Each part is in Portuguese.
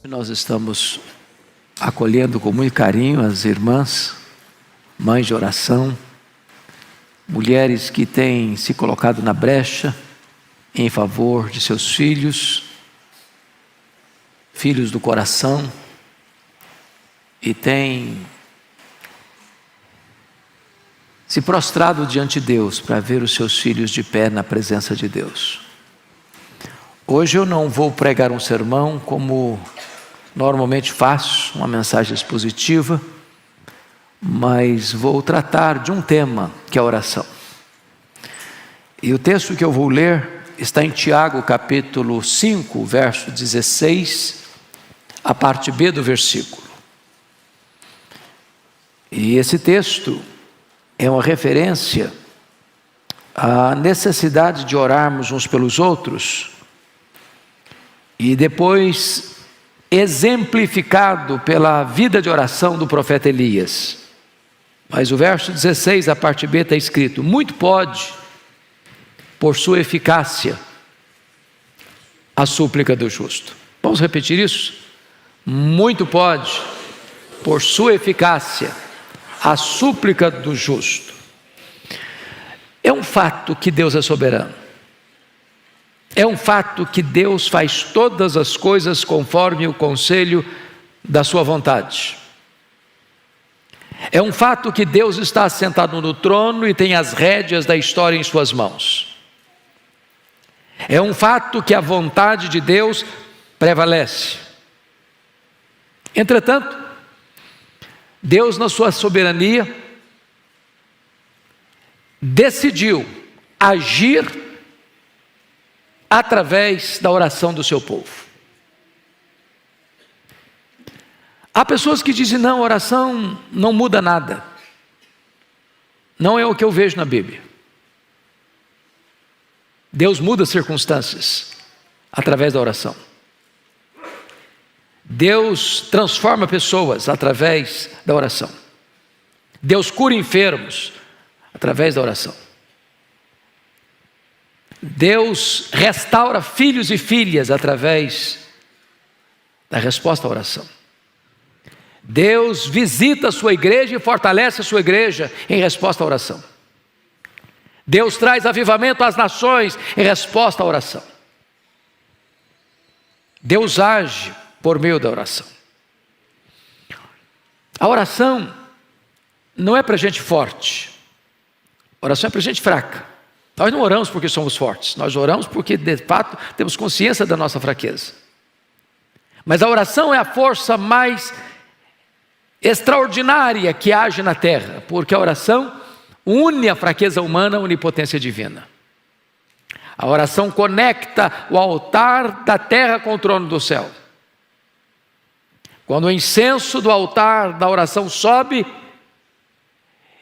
Nós estamos acolhendo com muito carinho as irmãs, mães de oração, mulheres que têm se colocado na brecha em favor de seus filhos, filhos do coração, e têm se prostrado diante de Deus para ver os seus filhos de pé na presença de Deus. Hoje eu não vou pregar um sermão como normalmente faço, uma mensagem expositiva, mas vou tratar de um tema que é a oração. E o texto que eu vou ler está em Tiago capítulo 5, verso 16, a parte B do versículo. E esse texto é uma referência à necessidade de orarmos uns pelos outros, e depois exemplificado pela vida de oração do profeta Elias. Mas o verso 16, a parte B, está escrito: muito pode, por sua eficácia, a súplica do justo. Vamos repetir isso? Muito pode, por sua eficácia, a súplica do justo. É um fato que Deus é soberano. É um fato que Deus faz todas as coisas conforme o conselho da sua vontade. É um fato que Deus está assentado no trono e tem as rédeas da história em suas mãos. É um fato que a vontade de Deus prevalece. Entretanto, Deus, na sua soberania, decidiu agir através da oração do seu povo. Há pessoas que dizem: não, oração não muda nada. Não é o que eu vejo na Bíblia. Deus muda circunstâncias através da oração. Deus transforma pessoas através da oração. Deus cura enfermos através da oração. Deus restaura filhos e filhas através da resposta à oração. Deus visita a sua igreja e fortalece a sua igreja em resposta à oração. Deus traz avivamento às nações em resposta à oração. Deus age por meio da oração. A oração não é para gente forte. A oração é para gente fraca. Nós não oramos porque somos fortes, nós oramos porque de fato temos consciência da nossa fraqueza. Mas a oração é a força mais extraordinária que age na terra, porque a oração une a fraqueza humana à onipotência divina. A oração conecta o altar da terra com o trono do céu. Quando o incenso do altar da oração sobe,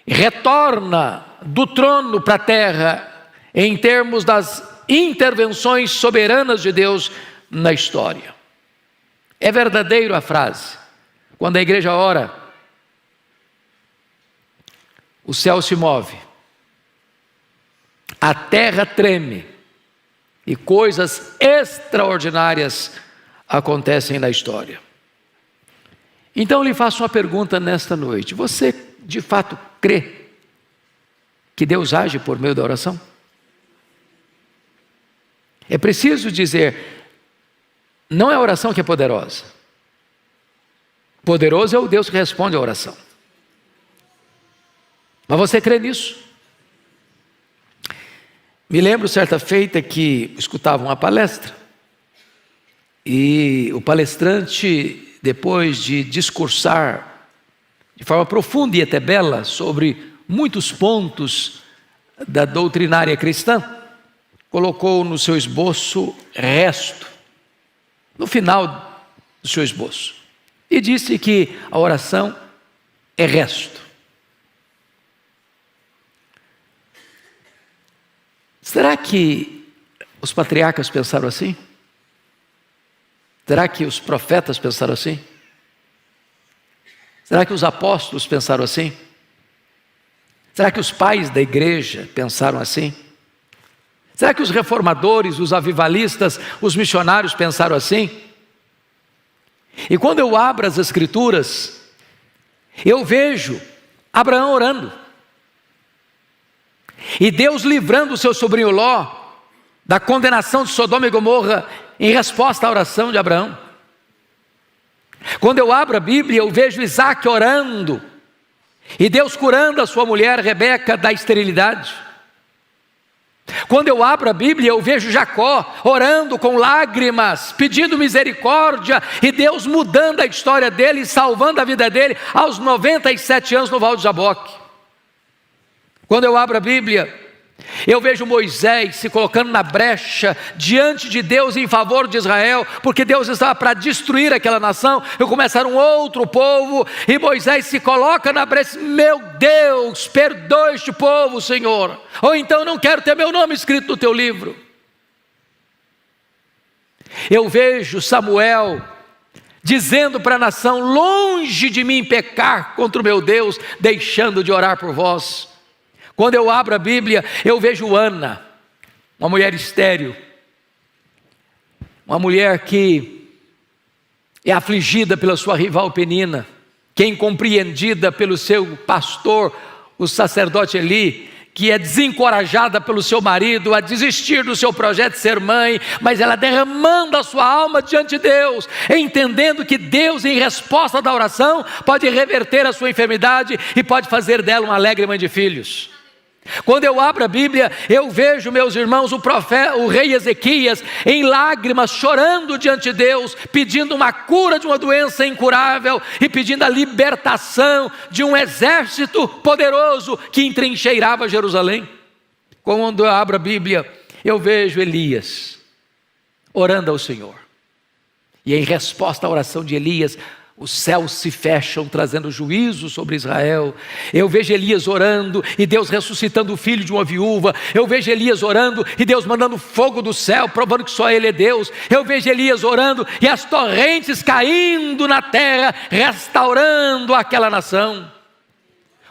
retorna do trono para a terra, em termos das intervenções soberanas de Deus na história. É verdadeiro a frase: quando a igreja ora, o céu se move, a terra treme, e coisas extraordinárias acontecem na história. Então eu lhe faço uma pergunta nesta noite: você de fato crê que Deus age por meio da oração? É preciso dizer, não é a oração que é poderosa. Poderoso é o Deus que responde à oração. Mas você crê nisso? Me lembro certa feita que escutava uma palestra, e o palestrante, depois de discursar de forma profunda e até bela sobre muitos pontos da doutrinária cristã, colocou no seu esboço resto, no final do seu esboço, e disse que a oração é resto. Será que os patriarcas pensaram assim? Será que os profetas pensaram assim? Será que os apóstolos pensaram assim? Será que os pais da igreja pensaram assim? Será que os reformadores, os avivalistas, os missionários pensaram assim? E quando eu abro as Escrituras, eu vejo Abraão orando. E Deus livrando o seu sobrinho Ló da condenação de Sodoma e Gomorra em resposta à oração de Abraão. Quando eu abro a Bíblia, eu vejo Isaac orando e Deus curando a sua mulher Rebeca da esterilidade. Quando eu abro a Bíblia, eu vejo Jacó orando com lágrimas, pedindo misericórdia, e Deus mudando a história dele e salvando a vida dele aos 97 anos no Val de Jaboque. Quando eu abro a Bíblia, eu vejo Moisés se colocando na brecha diante de Deus em favor de Israel, porque Deus estava para destruir aquela nação e começar um outro povo, e Moisés se coloca na brecha: meu Deus, perdoa este povo, Senhor, ou então não quero ter meu nome escrito no teu livro. Eu vejo Samuel dizendo para a nação: longe de mim pecar contra o meu Deus, deixando de orar por vós. Quando eu abro a Bíblia, eu vejo Ana, uma mulher estéril, uma mulher que é afligida pela sua rival Penina, que é incompreendida pelo seu pastor, o sacerdote Eli, que é desencorajada pelo seu marido a desistir do seu projeto de ser mãe, mas ela derramando a sua alma diante de Deus, entendendo que Deus, em resposta da oração, pode reverter a sua enfermidade e pode fazer dela uma alegre mãe de filhos. Quando eu abro a Bíblia, eu vejo, meus irmãos, o rei Ezequias em lágrimas, chorando diante de Deus, pedindo uma cura de uma doença incurável e pedindo a libertação de um exército poderoso que entrincheirava Jerusalém. Quando eu abro a Bíblia, eu vejo Elias orando ao Senhor, e em resposta à oração de Elias, os céus se fecham, trazendo juízo sobre Israel. Eu vejo Elias orando e Deus ressuscitando o filho de uma viúva. Eu vejo Elias orando e Deus mandando fogo do céu, provando que só Ele é Deus. Eu vejo Elias orando e as torrentes caindo na terra, restaurando aquela nação.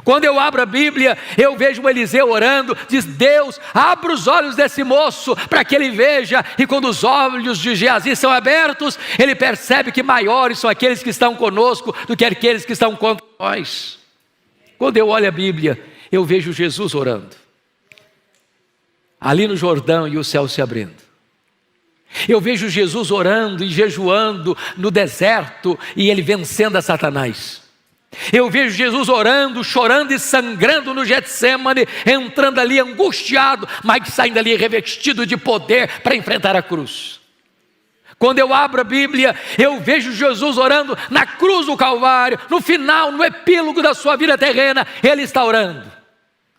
Quando eu abro a Bíblia, eu vejo Eliseu orando, diz: Deus, abra os olhos desse moço para que ele veja. E quando os olhos de Geazi são abertos, ele percebe que maiores são aqueles que estão conosco do que aqueles que estão contra nós. Quando eu olho a Bíblia, eu vejo Jesus orando ali no Jordão e o céu se abrindo. Eu vejo Jesus orando e jejuando no deserto e ele vencendo a Satanás. Eu vejo Jesus orando, chorando e sangrando no Getsêmani, entrando ali angustiado, mas saindo ali revestido de poder para enfrentar a cruz. Quando eu abro a Bíblia, eu vejo Jesus orando na cruz do Calvário, no final, no epílogo da sua vida terrena, Ele está orando.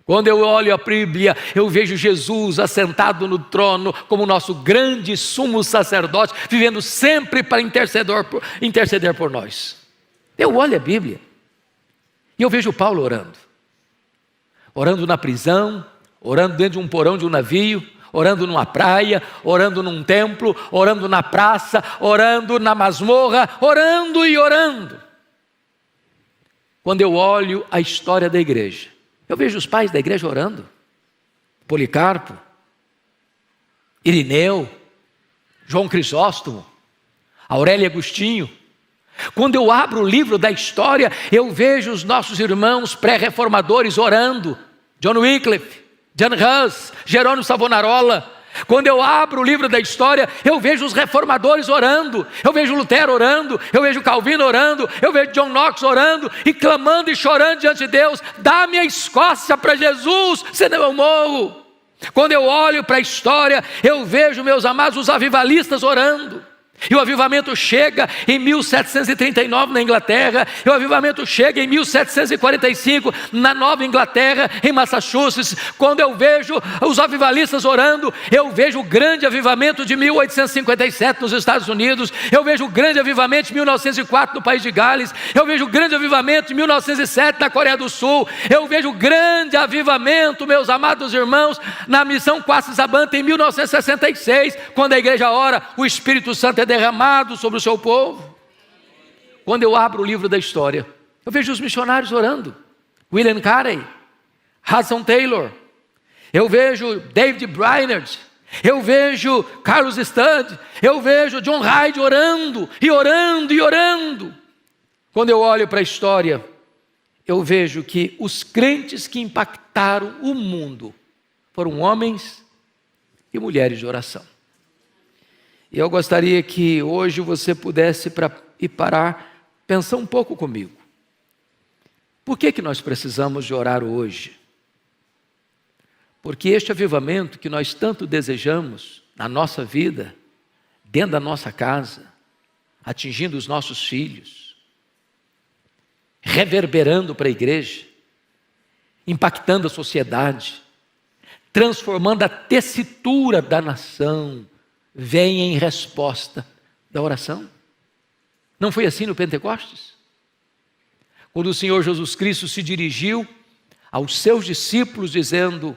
Quando eu olho a Bíblia, eu vejo Jesus assentado no trono como nosso grande sumo sacerdote, vivendo sempre para interceder por nós. Eu olho a Bíblia e eu vejo Paulo orando na prisão, orando dentro de um porão de um navio, orando numa praia, orando num templo, orando na praça, orando na masmorra, orando e orando. Quando eu olho a história da igreja, eu vejo os pais da igreja orando: Policarpo, Irineu, João Crisóstomo, Aurélio Agostinho. Quando eu abro o livro da história, eu vejo os nossos irmãos pré-reformadores orando: John Wycliffe, John Hus, Jerônimo Savonarola. Quando eu abro o livro da história, eu vejo os reformadores orando, eu vejo Lutero orando, eu vejo Calvino orando, eu vejo John Knox orando e clamando e chorando diante de Deus: dá-me a Escócia para Jesus, senão eu morro. Quando eu olho para a história, eu vejo, meus amados, os avivalistas orando. E o avivamento chega em 1739 na Inglaterra, e o avivamento chega em 1745 na Nova Inglaterra, em Massachusetts. Quando eu vejo os avivalistas orando, eu vejo o grande avivamento de 1857 nos Estados Unidos, eu vejo o grande avivamento de 1904 no país de Gales, eu vejo o grande avivamento de 1907 na Coreia do Sul, eu vejo o grande avivamento, meus amados irmãos, na missão Quatsabanta em 1966, quando a igreja ora, o Espírito Santo é derramado sobre o seu povo. Quando eu abro o livro da história, eu vejo os missionários orando: William Carey, Hudson Taylor, eu vejo David Brainerd, Eu vejo Carlos Studd, eu vejo John Hyde orando, e orando, e orando. Quando eu olho para a história, eu vejo que os crentes que impactaram o mundo foram homens e mulheres de oração. E eu gostaria que hoje você pudesse parar, pensar um pouco comigo. Por que nós precisamos de orar hoje? Porque este avivamento que nós tanto desejamos na nossa vida, dentro da nossa casa, atingindo os nossos filhos, reverberando para a igreja, impactando a sociedade, transformando a tessitura da nação, vem em resposta da oração. Não foi assim no Pentecostes? Quando o Senhor Jesus Cristo se dirigiu aos seus discípulos dizendo: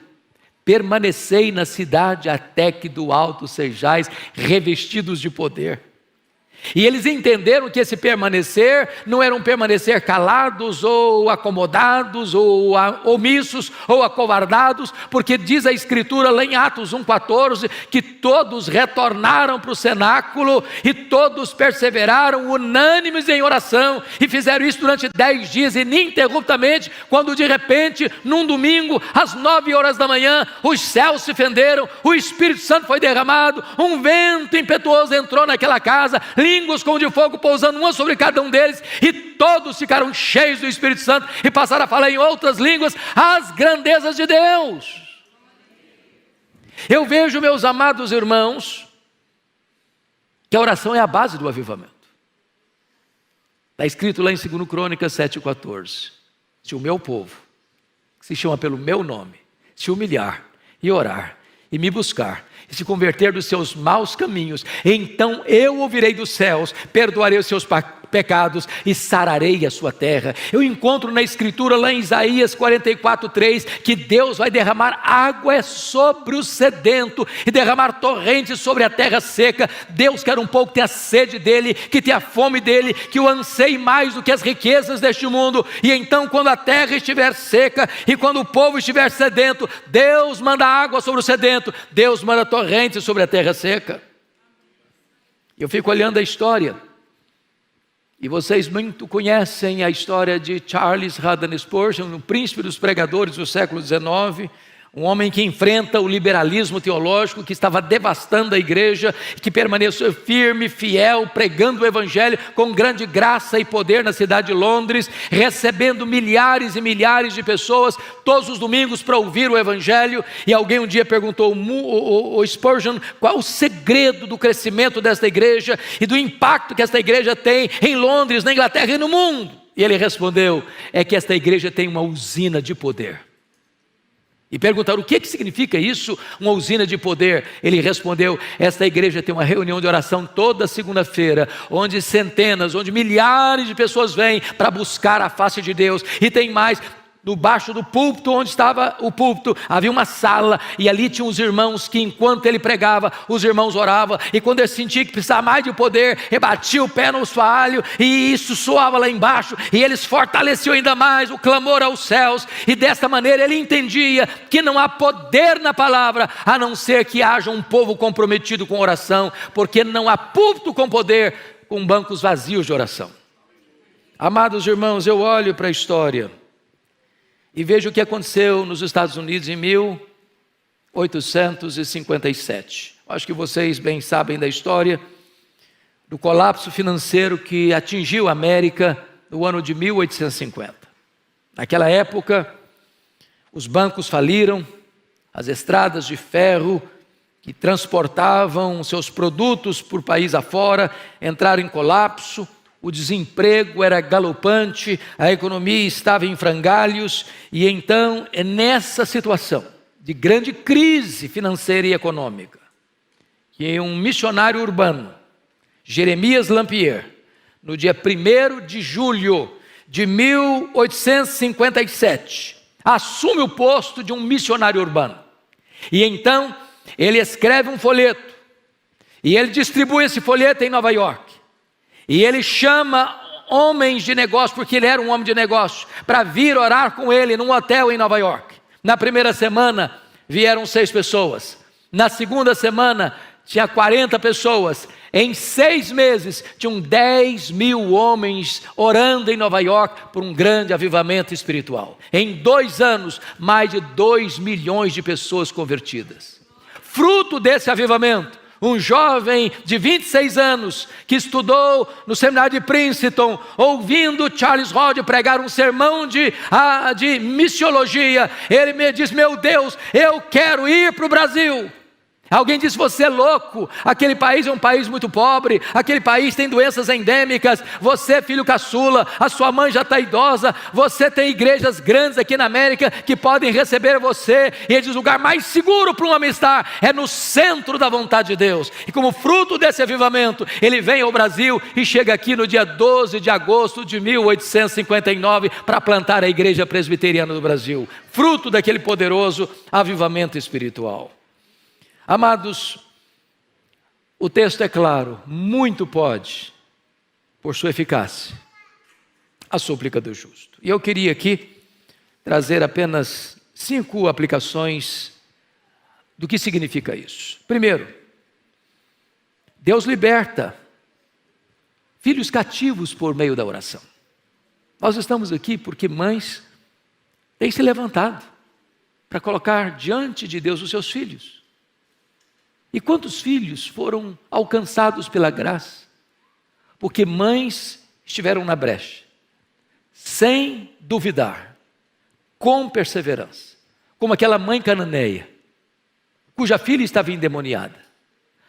permanecei na cidade até que do alto sejais revestidos de poder. E eles entenderam que esse permanecer não era um permanecer calados ou acomodados ou omissos ou acovardados, porque diz a Escritura lá em Atos 1,14 que todos retornaram para o cenáculo e todos perseveraram unânimes em oração e fizeram isso durante 10 dias ininterruptamente, quando de repente, num domingo, às 9 horas da manhã, os céus se fenderam, o Espírito Santo foi derramado, um vento impetuoso entrou naquela casa, línguas como de fogo pousando uma sobre cada um deles, e todos ficaram cheios do Espírito Santo e passaram a falar em outras línguas as grandezas de Deus. Eu vejo, meus amados irmãos, que a oração é a base do avivamento. Está escrito lá em 2 Crônicas 7,14: se o meu povo, que se chama pelo meu nome, se humilhar e orar e me buscar e se converter dos seus maus caminhos, então eu ouvirei dos céus, perdoarei os seus pecados e sararei a sua terra. Eu encontro na Escritura lá em Isaías 44,3 que Deus vai derramar água sobre o sedento e derramar torrentes sobre a terra seca. Deus quer um povo que tenha sede dele, que tenha fome dele, que o anseie mais do que as riquezas deste mundo. E então, quando a terra estiver seca e quando o povo estiver sedento, Deus manda água sobre o sedento, Deus manda torrentes sobre a terra seca. Eu fico olhando a história, e vocês muito conhecem a história de Charles Haddon Spurgeon, o príncipe dos pregadores do século XIX, um homem que enfrenta o liberalismo teológico que estava devastando a igreja, que permaneceu firme, fiel, pregando o evangelho com grande graça e poder na cidade de Londres, recebendo milhares e milhares de pessoas todos os domingos para ouvir o evangelho. E alguém um dia perguntou ao Spurgeon qual o segredo do crescimento desta igreja e do impacto que esta igreja tem em Londres, na Inglaterra e no mundo. E ele respondeu: é que esta igreja tem uma usina de poder. E perguntaram: o que significa isso, uma usina de poder? Ele respondeu: esta igreja tem uma reunião de oração toda segunda-feira, onde centenas, onde milhares de pessoas vêm para buscar a face de Deus. E tem mais, debaixo do púlpito, onde estava o púlpito, havia uma sala, e ali tinham os irmãos que enquanto ele pregava, os irmãos oravam, e quando ele sentia que precisava mais de poder, ele batia o pé no assoalho, e isso soava lá embaixo, e eles fortaleciam ainda mais o clamor aos céus, e desta maneira ele entendia que não há poder na palavra, a não ser que haja um povo comprometido com oração, porque não há púlpito com poder, com bancos vazios de oração. Amados irmãos, eu olho para a história e vejo o que aconteceu nos Estados Unidos em 1857. Acho que vocês bem sabem da história do colapso financeiro que atingiu a América no ano de 1850. Naquela época, os bancos faliram, as estradas de ferro que transportavam seus produtos por país afora entraram em colapso. O desemprego era galopante, a economia estava em frangalhos, e então é nessa situação de grande crise financeira e econômica que um missionário urbano, Jeremias Lampier, no dia 1º de julho de 1857, assume o posto de um missionário urbano. E então ele escreve um folheto, e ele distribui esse folheto em Nova York. E ele chama homens de negócio, porque ele era um homem de negócio, para vir orar com ele num hotel em Nova York. Na primeira semana vieram 6 pessoas. Na segunda semana, tinha 40 pessoas. Em 6 meses, tinham 10 mil homens orando em Nova York por um grande avivamento espiritual. Em 2 anos, mais de 2 milhões de pessoas convertidas. Fruto desse avivamento, um jovem de 26 anos, que estudou no seminário de Princeton, ouvindo Charles Hodge pregar um sermão de missiologia, ele me diz: meu Deus, eu quero ir para o Brasil. Alguém disse: você é louco, aquele país é um país muito pobre, aquele país tem doenças endêmicas, você é filho caçula, a sua mãe já está idosa, você tem igrejas grandes aqui na América que podem receber você. E ele diz: o lugar mais seguro para um homem estar é no centro da vontade de Deus. E como fruto desse avivamento, ele vem ao Brasil e chega aqui no dia 12 de agosto de 1859 para plantar a Igreja Presbiteriana do Brasil, fruto daquele poderoso avivamento espiritual. Amados, o texto é claro: muito pode, por sua eficácia, a súplica do justo. E eu queria aqui trazer apenas 5 aplicações do que significa isso. Primeiro, Deus liberta filhos cativos por meio da oração. Nós estamos aqui porque mães têm se levantado para colocar diante de Deus os seus filhos. E quantos filhos foram alcançados pela graça? Porque mães estiveram na brecha, sem duvidar, com perseverança, como aquela mãe cananeia, cuja filha estava endemoniada.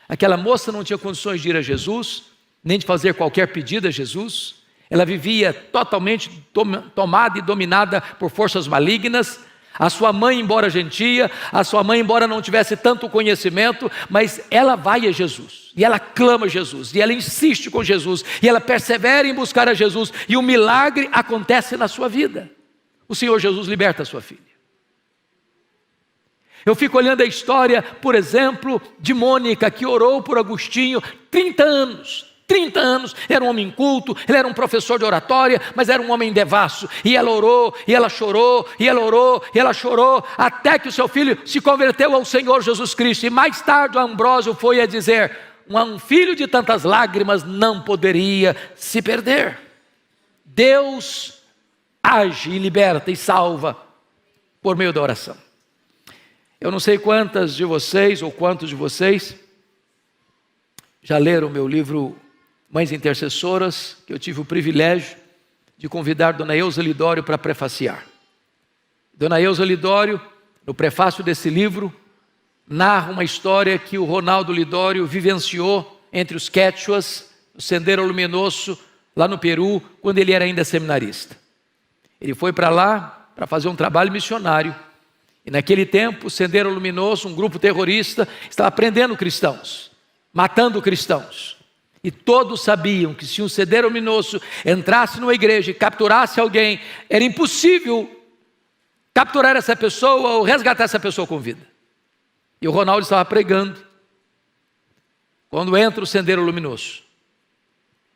Aquela moça não tinha condições de ir a Jesus, nem de fazer qualquer pedido a Jesus. Ela vivia totalmente tomada e dominada por forças malignas. A sua mãe, embora gentia, a sua mãe, embora não tivesse tanto conhecimento, mas ela vai a Jesus, e ela clama a Jesus, e ela insiste com Jesus, e ela persevera em buscar a Jesus, e o milagre acontece na sua vida. O Senhor Jesus liberta a sua filha. Eu fico olhando a história, por exemplo, de Mônica, que orou por Agostinho 30 anos. 30 anos, era um homem culto, ele era um professor de oratória, mas era um homem devasso, e ela orou, e ela chorou, e ela orou, e ela chorou, até que o seu filho se converteu ao Senhor Jesus Cristo. E mais tarde o Ambrósio foi a dizer: um filho de tantas lágrimas não poderia se perder. Deus age e liberta e salva por meio da oração. Eu não sei quantas de vocês ou quantos de vocês já leram o meu livro Mães Intercessoras, que eu tive o privilégio de convidar Dona Eusa Lidório para prefaciar. Dona Eusa Lidório, no prefácio desse livro, narra uma história que o Ronaldo Lidório vivenciou entre os quechuas, no Sendero Luminoso, lá no Peru, quando ele era ainda seminarista. Ele foi para lá para fazer um trabalho missionário. E naquele tempo, o Sendero Luminoso, um grupo terrorista, estava prendendo cristãos, matando cristãos. E todos sabiam que se um Sendero Luminoso entrasse numa igreja e capturasse alguém, era impossível capturar essa pessoa ou resgatar essa pessoa com vida. E o Ronaldo estava pregando, quando entra o Sendero Luminoso,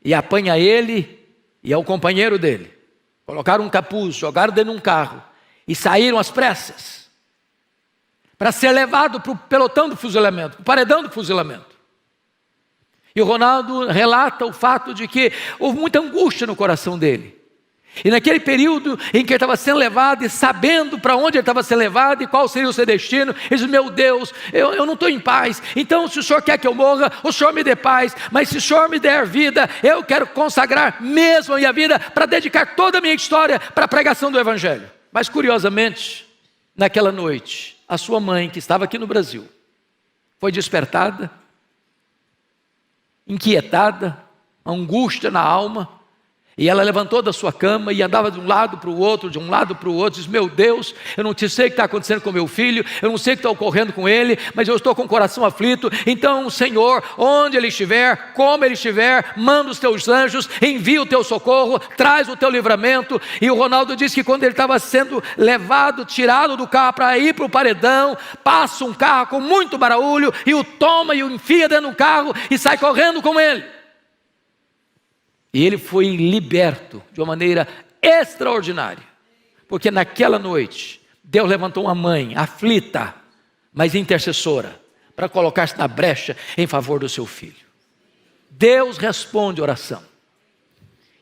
e apanha ele e ao companheiro dele. Colocaram um capuz, jogaram dentro de um carro e saíram às pressas para ser levado para o pelotão do fuzilamento, para o paredão do fuzilamento. E o Ronaldo relata o fato de que houve muita angústia no coração dele. E naquele período em que ele estava sendo levado e sabendo para onde ele estava sendo levado e qual seria o seu destino, ele disse: meu Deus, eu não estou em paz. Então, se o Senhor quer que eu morra, o Senhor me dê paz. Mas se o Senhor me der vida, eu quero consagrar mesmo a minha vida para dedicar toda a minha história para a pregação do Evangelho. Mas curiosamente, naquela noite, a sua mãe, que estava aqui no Brasil, foi despertada, inquietada, angústia na alma, e ela levantou da sua cama e andava de um lado para o outro, diz: meu Deus, eu não sei o que está acontecendo com meu filho, eu não sei o que está ocorrendo com ele, mas eu estou com o coração aflito. Então, Senhor, onde ele estiver, como ele estiver, manda os teus anjos, envia o teu socorro, traz o teu livramento. E o Ronaldo disse que quando ele estava sendo levado, tirado do carro para ir para o paredão, passa um carro com muito barulho e o toma e o enfia dentro do carro e sai correndo com ele. E ele foi liberto de uma maneira extraordinária, porque naquela noite Deus levantou uma mãe aflita, mas intercessora, para colocar-se na brecha em favor do seu filho. Deus responde oração.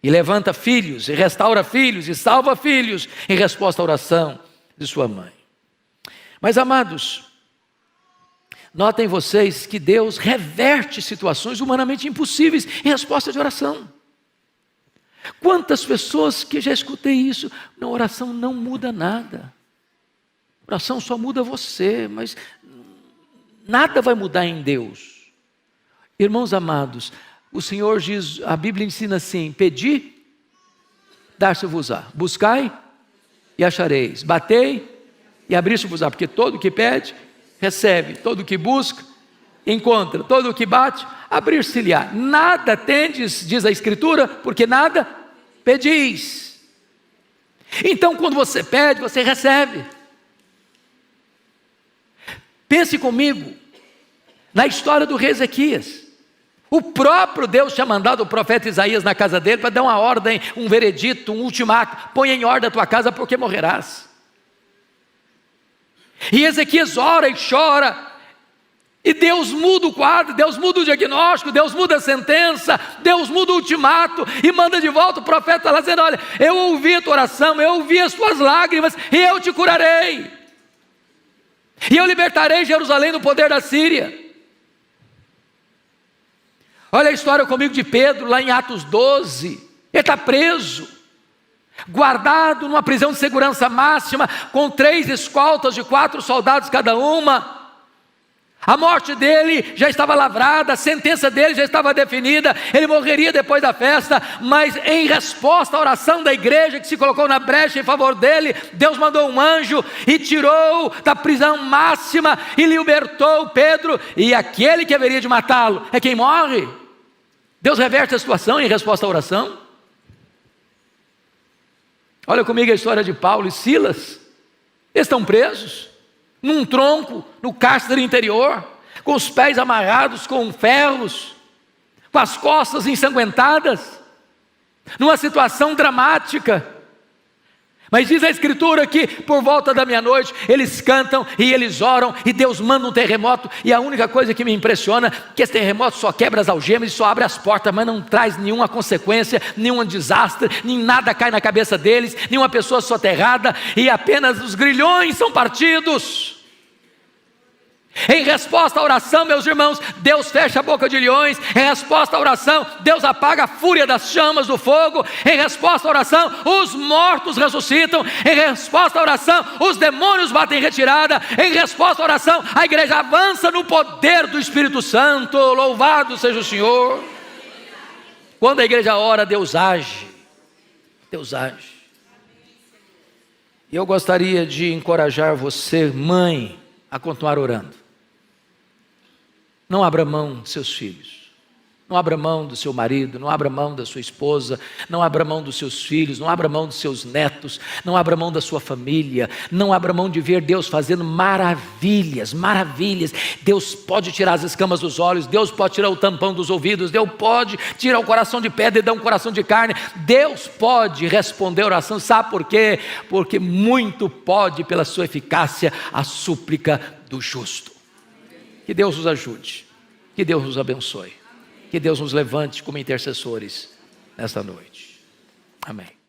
E levanta filhos, e restaura filhos, e salva filhos, em resposta à oração de sua mãe. Mas, amados, notem vocês que Deus reverte situações humanamente impossíveis em resposta de oração. Quantas pessoas que já escutei isso, na oração não muda nada. A oração só muda você, mas nada vai mudar em Deus. Irmãos amados, o Senhor diz, a Bíblia ensina assim: pedi, dar-se-vos-á, buscai e achareis, batei e abrir-se-vos-á, porque todo o que pede, recebe, todo o que busca, encontra, todo o que bate, abrir-se-lhe-á. Nada tendes, diz a Escritura, porque nada pedis. Então, quando você pede, você recebe. Pense comigo na história do rei Ezequias. O próprio Deus tinha mandado o profeta Isaías na casa dele para dar uma ordem, um veredito, um ultimato: põe em ordem a tua casa porque morrerás. E Ezequias ora e chora, e Deus muda o quadro, Deus muda o diagnóstico, Deus muda a sentença, Deus muda o ultimato, e manda de volta o profeta lá dizendo: olha, eu ouvi a tua oração, eu ouvi as tuas lágrimas, e eu te curarei, e eu libertarei Jerusalém do poder da Síria. Olha a história comigo de Pedro, lá em Atos 12, ele está preso, guardado numa prisão de segurança máxima, com 3 escoltas de 4 soldados cada uma. A morte dele já estava lavrada, a sentença dele já estava definida, ele morreria depois da festa, mas em resposta à oração da igreja que se colocou na brecha em favor dele, Deus mandou um anjo e tirou da prisão máxima e libertou Pedro, e aquele que haveria de matá-lo é quem morre. Deus reverte a situação em resposta à oração. Olha comigo a história de Paulo e Silas. Eles estão presos num tronco, no cárcere interior, com os pés amarrados com ferros, com as costas ensanguentadas, numa situação dramática. Mas diz a Escritura que por volta da meia-noite eles cantam e eles oram, e Deus manda um terremoto, e a única coisa que me impressiona é que esse terremoto só quebra as algemas e só abre as portas, mas não traz nenhuma consequência, nenhum desastre, nem nada cai na cabeça deles, nenhuma pessoa soterrada, e apenas os grilhões são partidos. Em resposta à oração, meus irmãos, Deus fecha a boca de leões. Em resposta à oração, Deus apaga a fúria das chamas do fogo. Em resposta à oração, os mortos ressuscitam. Em resposta à oração, os demônios batem em retirada. Em resposta à oração, a igreja avança no poder do Espírito Santo. Louvado seja o Senhor. Quando a igreja ora, Deus age. Deus age. E eu gostaria de encorajar você, mãe, a continuar orando. Não abra mão de seus filhos, não abra mão do seu marido, não abra mão da sua esposa, não abra mão dos seus filhos, não abra mão dos seus netos, não abra mão da sua família, não abra mão de ver Deus fazendo maravilhas, maravilhas. Deus pode tirar as escamas dos olhos, Deus pode tirar o tampão dos ouvidos, Deus pode tirar o coração de pedra e dar um coração de carne, Deus pode responder a oração. Sabe por quê? Porque muito pode, pela sua eficácia, a súplica do justo. Que Deus nos ajude, que Deus nos abençoe, que Deus nos levante como intercessores nesta noite. Amém.